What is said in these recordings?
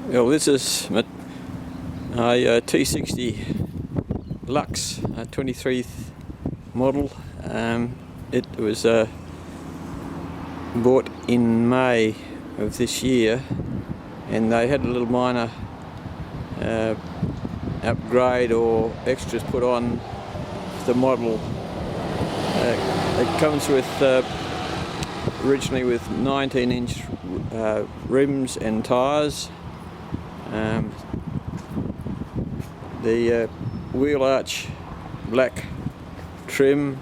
Well, this is a T60 LUXE, a 23th model. It was bought in May of this year, and they had a little minor upgrade or extras put on the model. It comes with originally with 19-inch rims and tyres. The wheel arch black trim.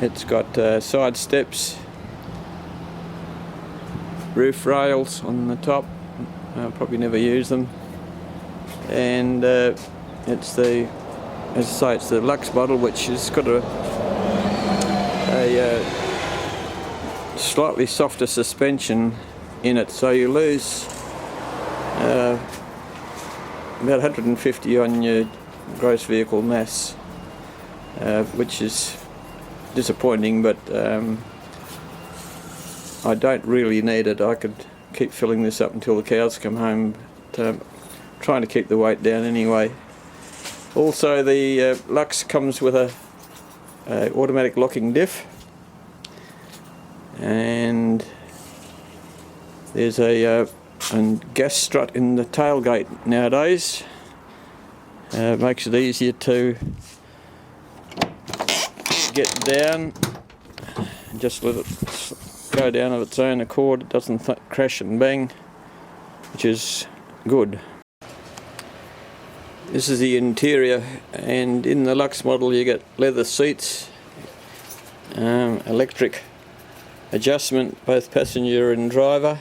It's got side steps, roof rails on the top. I'll probably never use them. And it's the, as I say, it's the LUXE model, which has got a slightly softer suspension in it, so you lose about 150 on your gross vehicle mass, which is disappointing, but I don't really need it. I could keep filling this up until the cows come home, but trying to keep the weight down anyway. Also, the LUXE comes with a automatic locking diff, and there's a gas strut in the tailgate nowadays. Makes it easier to get down and just let it go down of its own accord. It doesn't crash and bang, which is good. This is the interior, and in the LUXE model you get leather seats, electric adjustment, both passenger and driver.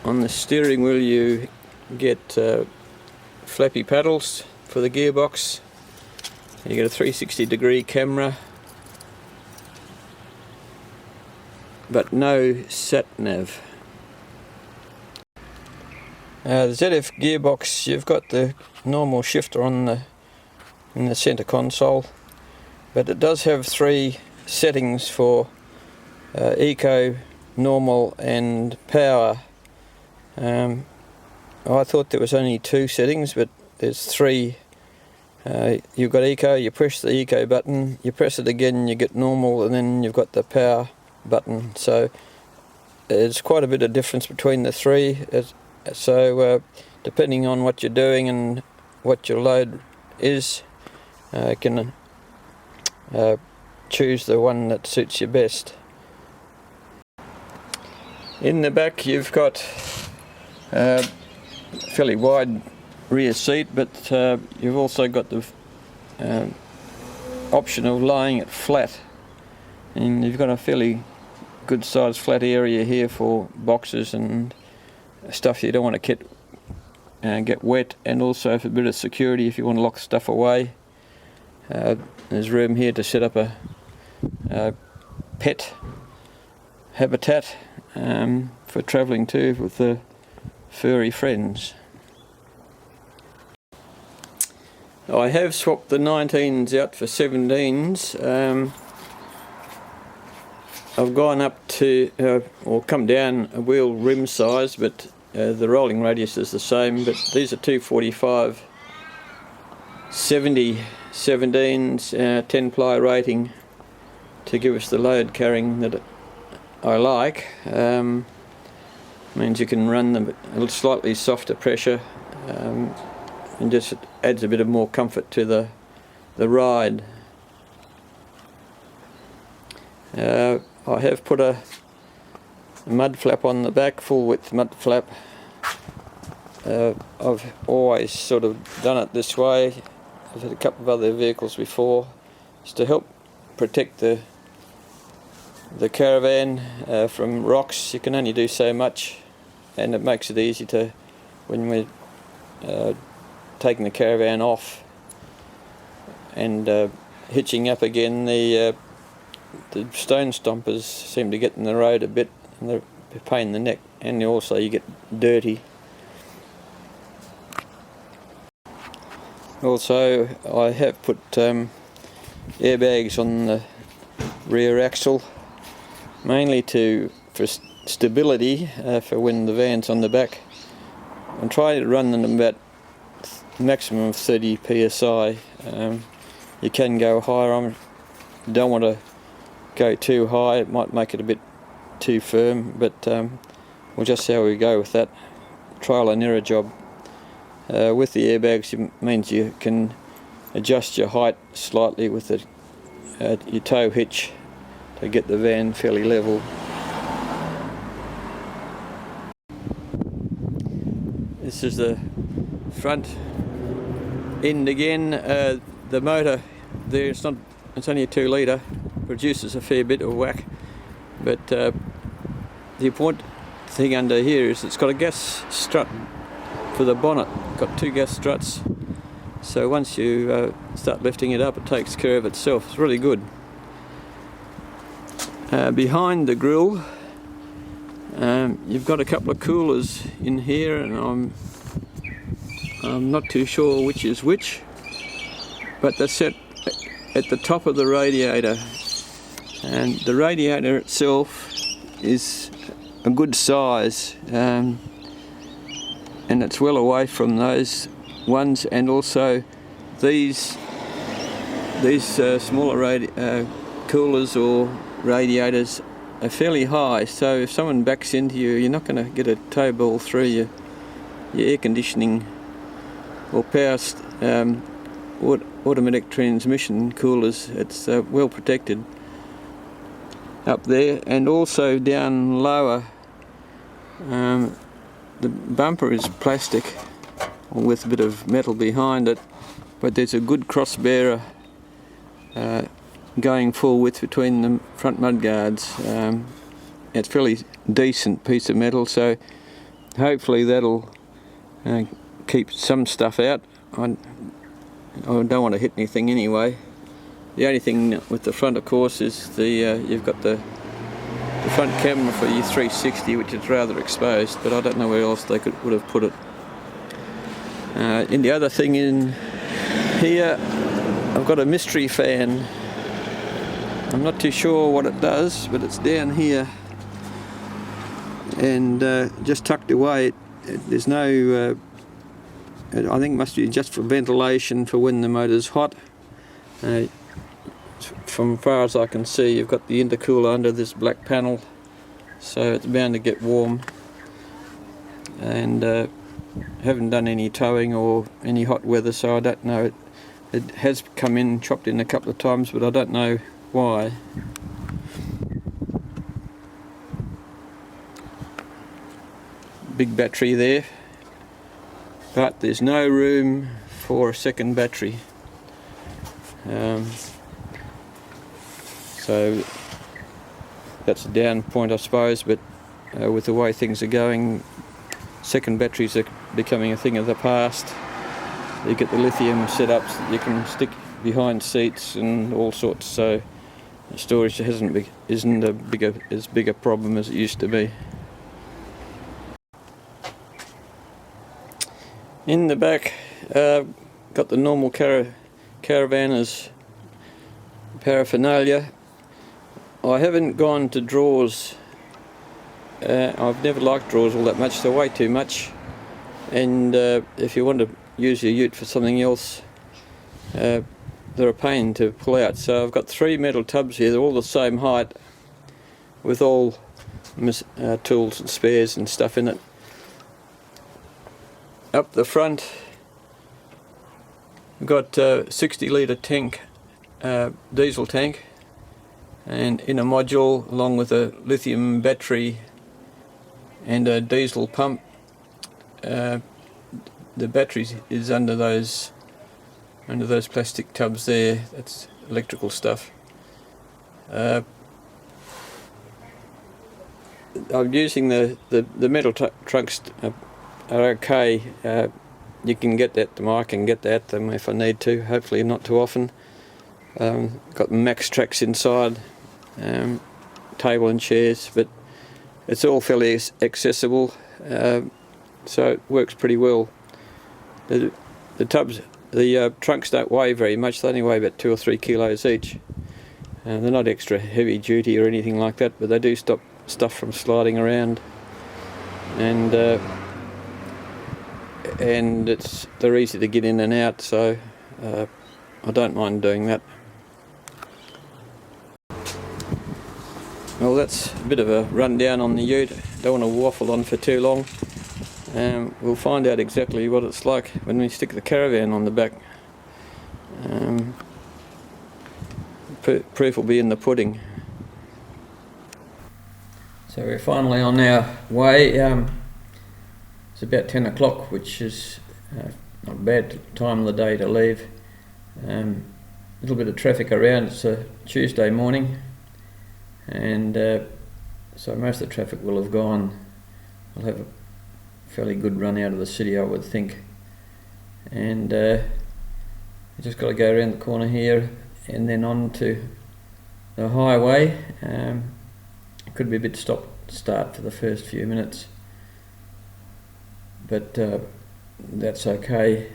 On the steering wheel you get flappy paddles for the gearbox. You get a 360-degree camera, but no sat-nav. The ZF gearbox, you've got the normal shifter in the centre console, but it does have three settings for eco, normal and power. I thought there was only two settings, but there's three. You've got eco, you press the eco button, you press it again, you get normal, and then you've got the power button. So there's quite a bit of difference between the three. So depending on what you're doing and what your load is, you can choose the one that suits you best. In the back you've got a fairly wide rear seat, but you've also got the option of lying it flat, and you've got a fairly good sized flat area here for boxes and stuff you don't want to get wet, and also for a bit of security if you want to lock stuff away. There's room here to set up a pet habitat for travelling too with the furry friends. I have swapped the 19s out for 17s. I've gone up to, or come down a wheel rim size, but the rolling radius is the same, but these are 245 70 17s, 10 ply rating to give us the load carrying that I like. Means you can run them at a slightly softer pressure, and just adds a bit of more comfort to the ride. I have put a mud flap on the back, full width mud flap. I've always sort of done it this way. I've had a couple of other vehicles before, just to help protect the caravan from rocks. You can only do so much, and it makes it easy to, when we're taking the caravan off and hitching up again, the stone stompers seem to get in the road a bit, and they're a pain in the neck, and also you get dirty. Also, I have put airbags on the rear axle, mainly for stability for when the van's on the back. I'm trying to run them about maximum of 30 psi. You can go higher. You don't want to go too high, it might make it a bit too firm, but we'll just see how we go with that. Trial and error job. With the airbags, it means you can adjust your height slightly with your tow hitch to get the van fairly level. This is the front end again. The motor there, it's only a 2 litre, produces a fair bit of whack, but the important thing under here is it's got a gas strut for the bonnet. Got 2 gas struts, so once you start lifting it up, it takes care of itself. It's really good. Behind the grille, you've got a couple of coolers in here, and I'm not too sure which is which, but they're set at the top of the radiator, and the radiator itself is a good size, and it's well away from those ones, and also these smaller coolers or radiators are fairly high, so if someone backs into you, you're not going to get a tow ball through your air conditioning or power automatic transmission coolers. It's well protected up there, and also down lower, the bumper is plastic with a bit of metal behind it, but there's a good cross bearer going full width between the front mudguards. It's a fairly decent piece of metal, so hopefully that'll keep some stuff out. I don't want to hit anything anyway. The only thing with the front, of course, is you've got the front camera for your 360, which is rather exposed, but I don't know where else they would have put it. And the other thing in here, I've got a mystery fan. I'm not too sure what it does, but it's down here and just tucked away. There's no, I think it must be just for ventilation for when the motor's hot. From far as I can see, you've got the intercooler under this black panel, so it's bound to get warm. And haven't done any towing or any hot weather, so I don't know. It has come in, chopped in a couple of times, but I don't know why. Big battery there, but there's no room for a second battery. So that's a down point, I suppose, but with the way things are going, second batteries are becoming a thing of the past. You get the lithium setups that you can stick behind seats and all sorts, so storage isn't as big a problem as it used to be. In the back, got the normal caravanner's paraphernalia. I haven't gone to drawers. I've never liked drawers all that much, they're way too much, and if you want to use your ute for something else, they're a pain to pull out. So I've got 3 metal tubs here, they're all the same height, with all tools and spares and stuff in it. Up the front, I've got a 60 litre tank, diesel tank, and in a module along with a lithium battery and a diesel pump. The battery is under those plastic tubs there. That's electrical stuff. I'm using the metal trunks are okay. You can get at them. I can get at them if I need to. Hopefully not too often. Got max tracks inside, table and chairs, but it's all fairly accessible, so it works pretty well. The trunks don't weigh very much. They only weigh about 2 or 3 kilos each. They're not extra heavy duty or anything like that, but they do stop stuff from sliding around, and they're easy to get in and out, so I don't mind doing that. Well, that's a bit of a rundown on the ute. Don't want to waffle on for too long. We'll find out exactly what it's like when we stick the caravan on the back. Proof will be in the pudding. So we're finally on our way. It's about 10 o'clock, which is not a bad time of the day to leave. A little bit of traffic around. It's a Tuesday morning, and so most of the traffic will have gone. We'll have a fairly good run out of the city, I would think. And you just got to go around the corner here and then on to the highway. It could be a bit stop-start for the first few minutes, but that's okay.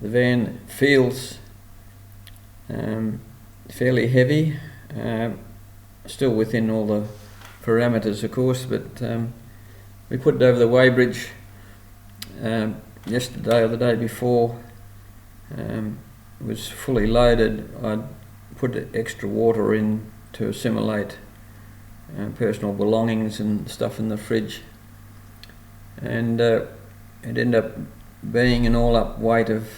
The van feels fairly heavy, still within all the parameters, of course, but we put it over the weighbridge yesterday or the day before. It was fully loaded. I'd put extra water in to assimilate personal belongings and stuff in the fridge, and it ended up being an all-up weight of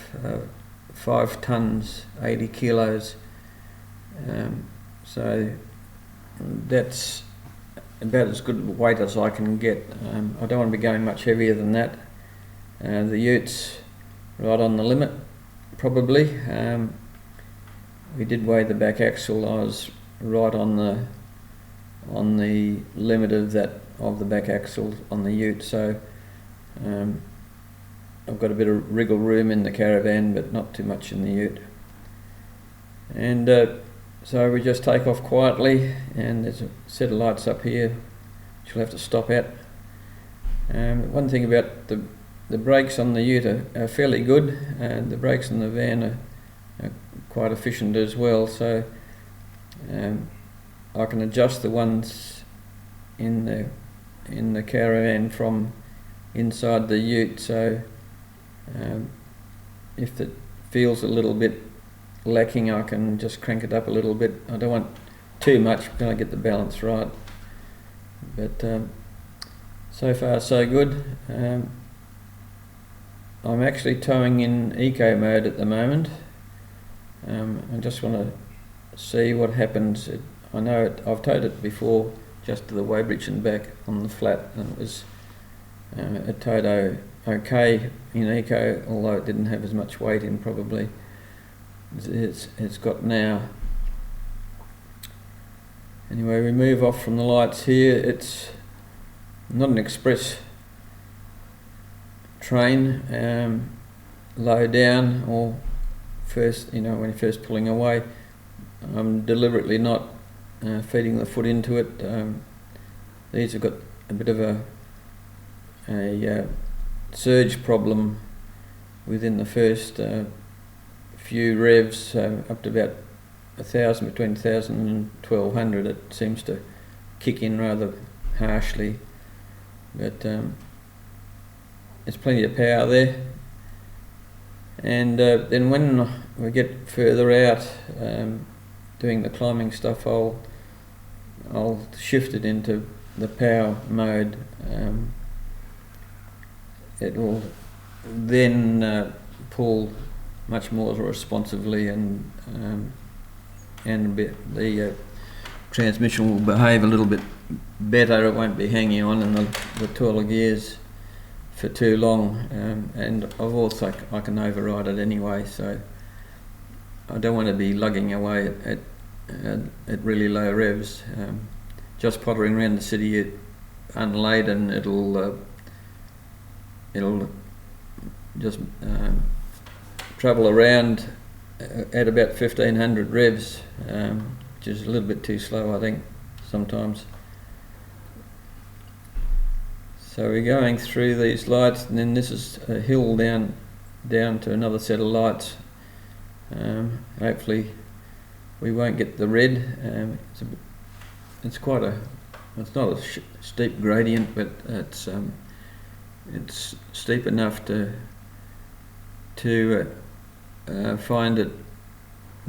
5 tons, 80 kilos. So that's about as good a weight as I can get. I don't want to be going much heavier than that. The ute's right on the limit, probably. We did weigh the back axle. I was right on the limit of the back axle on the ute. So I've got a bit of wriggle room in the caravan, but not too much in the ute. And so we just take off quietly, and there's a set of lights up here which we'll have to stop at. One thing about the brakes on the ute are fairly good, and the brakes in the van are quite efficient as well, so I can adjust the ones in the caravan from inside the ute, so if it feels a little bit lacking, I can just crank it up a little bit. I don't want too much, I'm going to get the balance right. But so far so good. I'm actually towing in eco mode at the moment. I just want to see what happens. I know I've towed it before just to the weighbridge and back on the flat, and it was it towed okay in eco, although it didn't have as much weight in probably as it's got now. Anyway, we move off from the lights here. It's not an express train, low down or first, when you're first pulling away. I'm deliberately not feeding the foot into it. These have got a bit of a surge problem within the first few revs, up to about 1,000, between 1,000 and 1,200. It seems to kick in rather harshly, but there's plenty of power there. And then when we get further out doing the climbing stuff, I'll shift it into the power mode. It will then pull much more responsively, and the transmission will behave a little bit better. It won't be hanging on in the twirl gears for too long, and I can override it anyway, so I don't want to be lugging away at really low revs. Just pottering around the city unladen, it'll just travel around at about 1,500 revs, which is a little bit too slow, I think, sometimes. So we're going through these lights, and then this is a hill down to another set of lights. Hopefully we won't get the red. It's quite a it's not a steep gradient, but it's steep enough to find it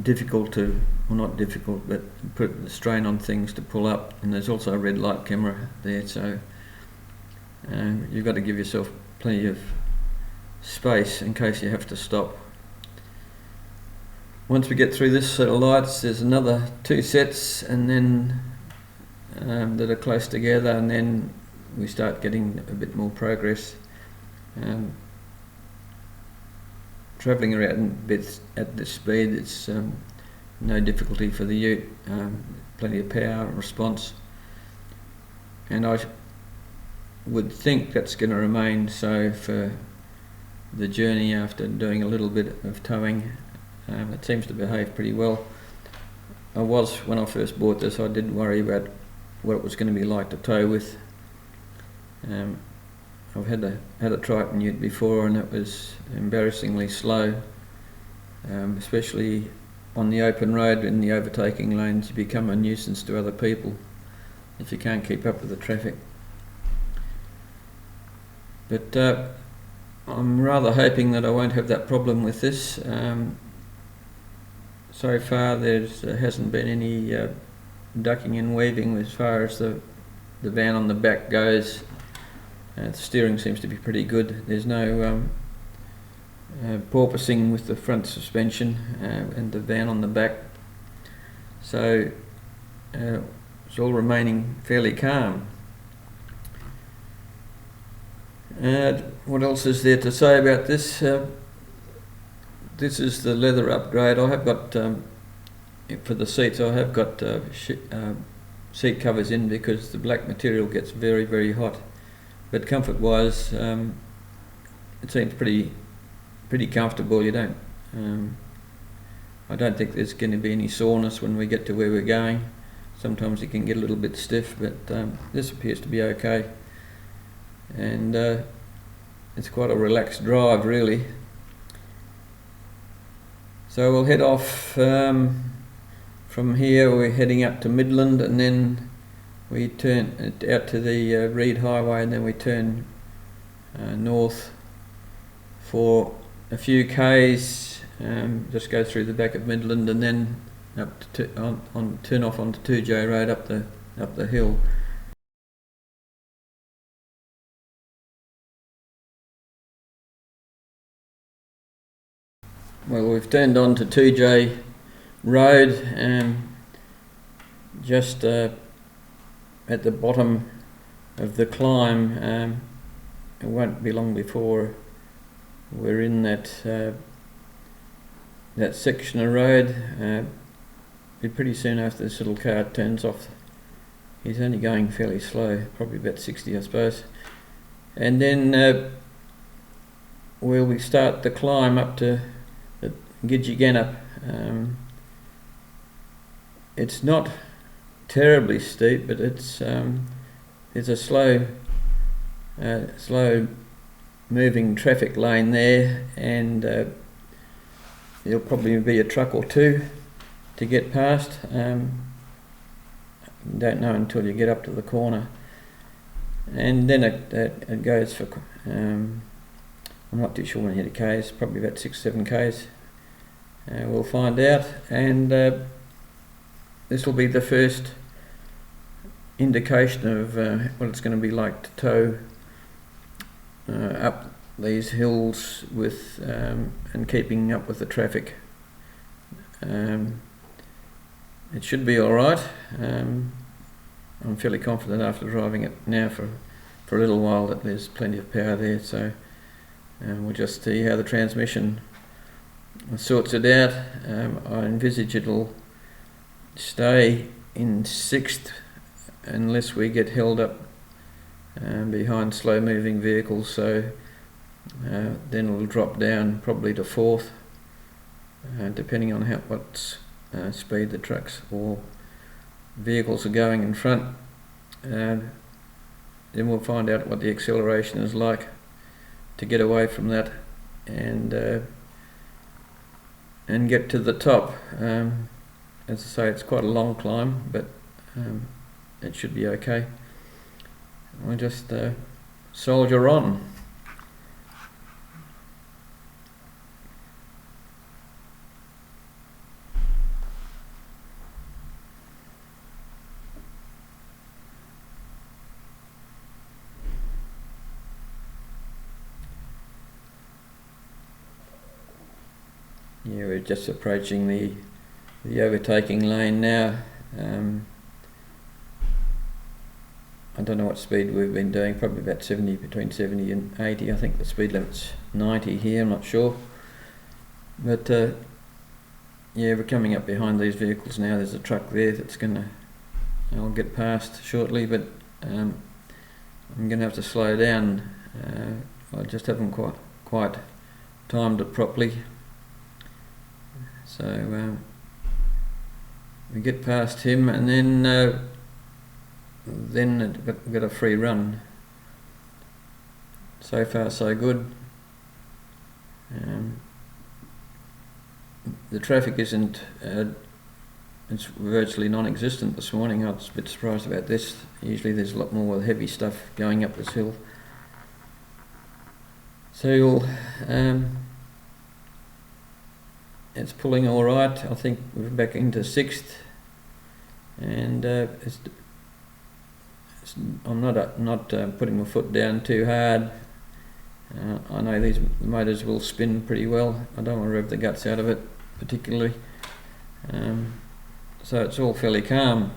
difficult to, well, not difficult, but put the strain on things to pull up. And there's also a red light camera there, so you've got to give yourself plenty of space in case you have to stop. Once we get through this set of lights, there's another 2 sets, and then that are close together, and then we start getting a bit more progress. Travelling around bits at this speed, it's no difficulty for the ute, plenty of power and response, and I would think that's going to remain so for the journey after doing a little bit of towing. It seems to behave pretty well. When I first bought this, I did worry about what it was going to be like to tow with. I've had a Triton ute before, and it was embarrassingly slow, especially on the open road. In the overtaking lanes, you become a nuisance to other people if you can't keep up with the traffic. But I'm rather hoping that I won't have that problem with this. So far there hasn't been any ducking and weaving as far as the van on the back goes. The steering seems to be pretty good. There's no porpoising with the front suspension and the van on the back, so it's all remaining fairly calm. What else is there to say about this? This is the leather upgrade. I have got, for the seats, I have got seat covers in because the black material gets very, very hot. But comfort-wise, it seems pretty comfortable. You don't, I don't think there's going to be any soreness when we get to where we're going. Sometimes it can get a little bit stiff, but this appears to be okay. And it's quite a relaxed drive, really. So we'll head off from here. We're heading up to Midland, and then we turn out to the Reed Highway, and then we turn north for a few k's, just go through the back of Midland, and then up to turn off onto 2J Road up the hill. Well, we've turned on to 2J Road, just at the bottom of the climb. It won't be long before we're in that section of road. Be pretty soon after this little car turns off. He's only going fairly slow, probably about 60, I suppose. And then we'll start the climb up to Gidgegannup. It's not terribly steep, but it's a slow moving traffic lane there, and there'll probably be a truck or two to get past. You don't know until you get up to the corner, and then it goes for I'm not too sure many k's, probably about 6-7 k's. We'll find out, and this will be the first indication of what it's going to be like to tow up these hills with and keeping up with the traffic. It should be alright. I'm fairly confident after driving it now for a little while that there's plenty of power there, so we'll just see how the transmission sorts it out. I envisage it'll stay in 6th unless we get held up behind slow moving vehicles, so then it'll drop down probably to 4th, depending on what speed the trucks or vehicles are going in front. Then we'll find out what the acceleration is like to get away from that and get to the top. As I say, it's quite a long climb, but it should be okay. We'll just soldier on. Yeah, we're just approaching the overtaking lane now. I don't know what speed we've been doing, probably about 70, between 70 and 80. I think the speed limit's 90 here, I'm not sure. But yeah, we're coming up behind these vehicles now. There's a truck there that's I'll get past shortly, but I'm gonna have to slow down. I just haven't quite timed it properly. So we get past him, and then we've got a free run. So far so good. The traffic isn't, it's virtually non-existent this morning. I was a bit surprised about this. Usually there's a lot more heavy stuff going up this hill. So it's pulling all right. I think we're back into 6th, and I'm not putting my foot down too hard. I know these motors will spin pretty well. I don't want to rev the guts out of it particularly. So it's all fairly calm.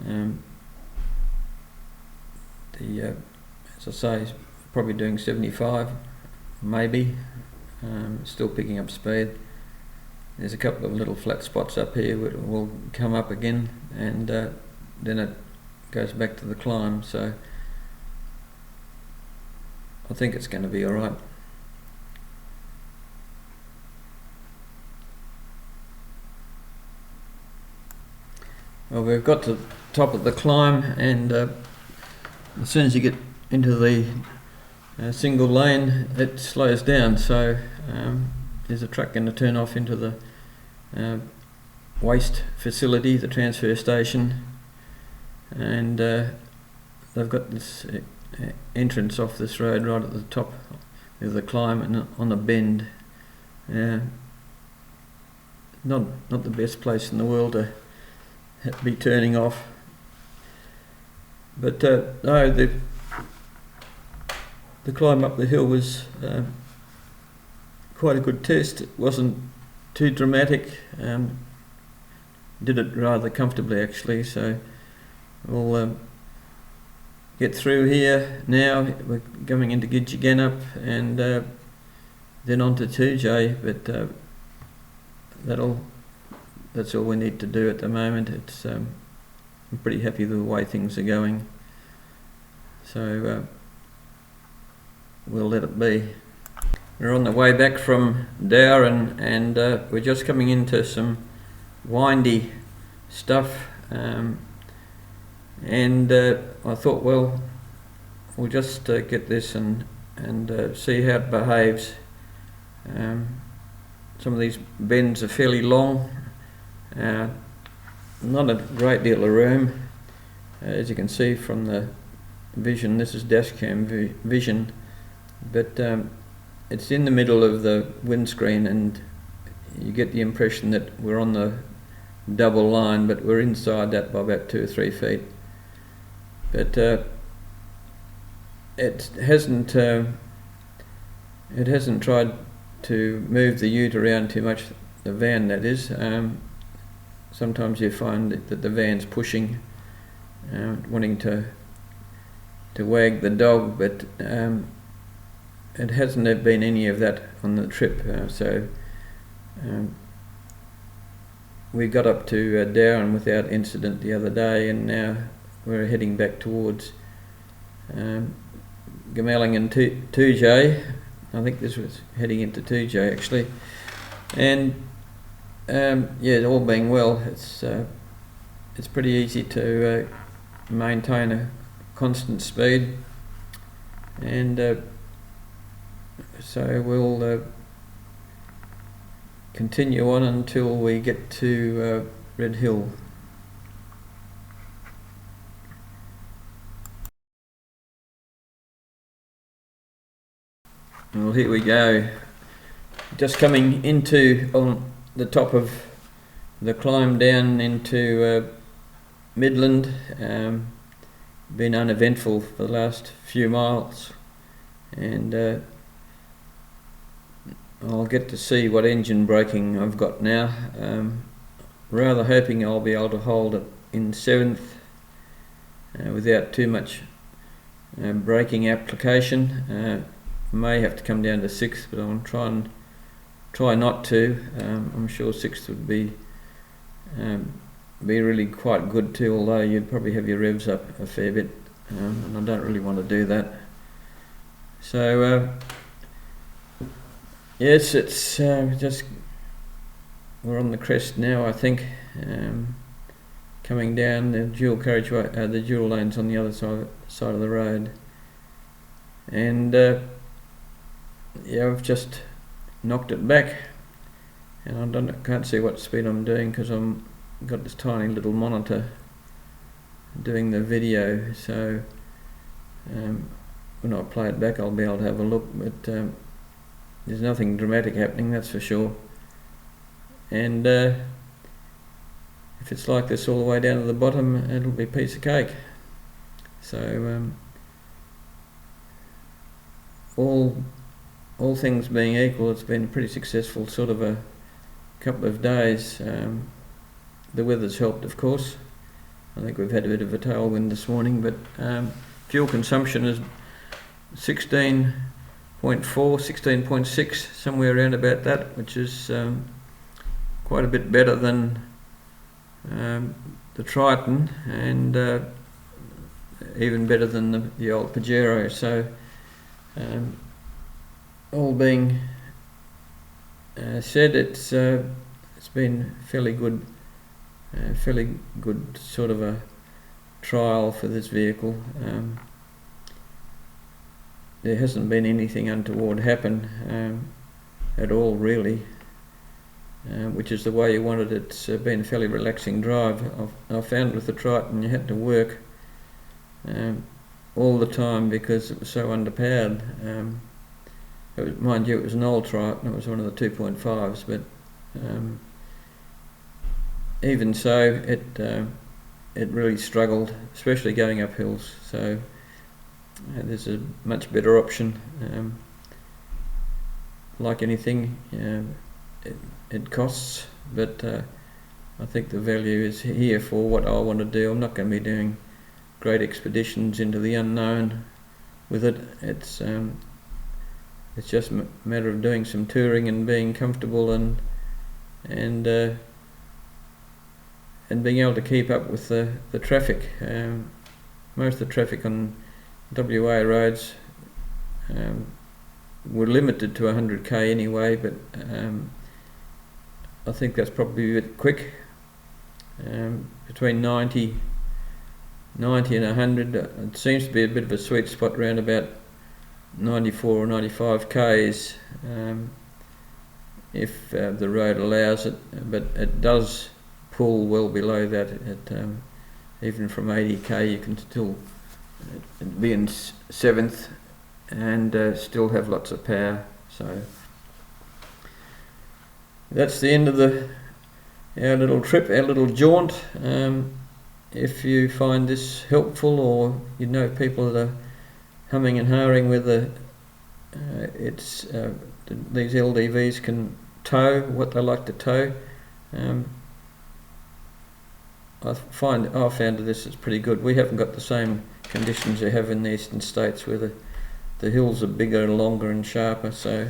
As I say, probably doing 75, maybe. Still picking up speed. There's a couple of little flat spots up here which will come up again, and then it goes back to the climb. So I think it's going to be alright. Well, we've got to the top of the climb, and as soon as you get into the single lane, it slows down. So there's a truck going to turn off into the waste facility, the transfer station, and they've got this entrance off this road right at the top of the climb and on a bend. Not the best place in the world to be turning off, but no, the climb up the hill was quite a good test. It wasn't too dramatic. Did it rather comfortably actually. So we'll get through here now. We're going into Gidgeganup, and then on to 2J, but that's all we need to do at the moment. It's I'm pretty happy with the way things are going. So we'll let it be. We're on the way back from Darwin, and we're just coming into some windy stuff, and I thought, well, we'll just get this and see how it behaves. Some of these bends are fairly long, not a great deal of room, as you can see from the vision. This is dashcam vision, but it's in the middle of the windscreen, and you get the impression that we're on the double line, but we're inside that by about 2 or 3 feet. But it hasn't tried to move the ute around too much, the van that is. Sometimes you find that the van's pushing, wanting to wag the dog, but it hasn't been any of that on the trip. So we got up to Darwin without incident the other day, and now we're heading back towards Gamelling and 2J. I think this was heading into 2J actually, and yeah, all being well, it's pretty easy to maintain a constant speed, and so we'll continue on until we get to Red Hill. Well, here we go. Just coming into on the top of the climb down into Midland. Been uneventful for the last few miles, and I'll get to see what engine braking I've got now. Rather hoping I'll be able to hold it in 7th without too much braking application. May have to come down to 6th, but I'll try not to. I'm sure 6th would be really quite good too, although you'd probably have your revs up a fair bit, and I don't really want to do that. So yes, it's just, we're on the crest now, I think, coming down the dual carriageway, the dual lanes on the other side of the road, and yeah, I've just knocked it back, and I can't see what speed I'm doing because I'm got this tiny little monitor doing the video, so when I play it back I'll be able to have a look, but there's nothing dramatic happening, that's for sure. And if it's like this all the way down to the bottom, it'll be a piece of cake. So all things being equal, it's been a pretty successful sort of a couple of days. The weather's helped, of course. I think we've had a bit of a tailwind this morning, but fuel consumption is 16.4, 16.6, somewhere around about that, which is quite a bit better than the Triton, and even better than the old Pajero. So all being said, it's been fairly good sort of a trial for this vehicle. There hasn't been anything untoward happen at all, really, which is the way you want it. It's been a fairly relaxing drive. I found with the Triton you had to work all the time because it was so underpowered. Mind you, it was an old Triton, it was one of the 2.5s, but even so, it really struggled, especially going up hills. So there's a much better option. Like anything, it costs, but I think the value is here for what I want to do. I'm not going to be doing great expeditions into the unknown with it. It's just a matter of doing some touring and being comfortable and being able to keep up with the traffic. Most of the traffic on WA roads were limited to 100k anyway, but I think that's probably a bit quick. Between 90 and 100, it seems to be a bit of a sweet spot around about 94 or 95 k's if the road allows it, but it does pull well below that. Even from 80k you can still be in 7th and still have lots of power. So that's the end of our little trip, our little jaunt. If you find this helpful, or you know people that are humming and hawing with these LDVs can tow what they like to tow, I found that this is pretty good. We haven't got the same conditions you have in the eastern states, where the hills are bigger and longer and sharper. So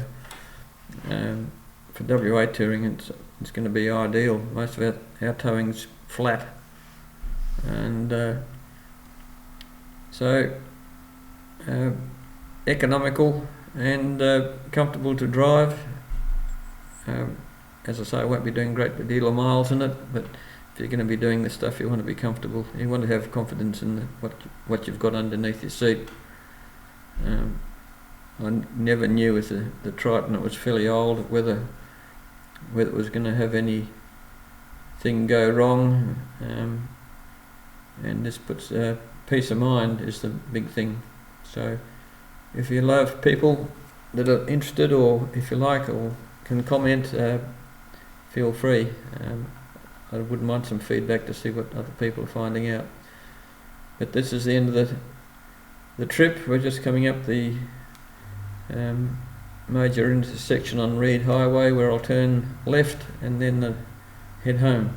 for WA touring, it's going to be ideal. Most of our towing's flat, and so economical and comfortable to drive. As I say, I won't be doing a great deal of miles in it, but if you're going to be doing this stuff, you want to be comfortable. You want to have confidence in what you've got underneath your seat. I never knew with the Triton, it was fairly old, whether it was going to have anything go wrong. And this puts peace of mind is the big thing. So if you love people that are interested, or if you like, or can comment, feel free. I wouldn't mind some feedback to see what other people are finding out. But this is the end of the trip. We're just coming up the major intersection on Reed Highway, where I'll turn left and then head home.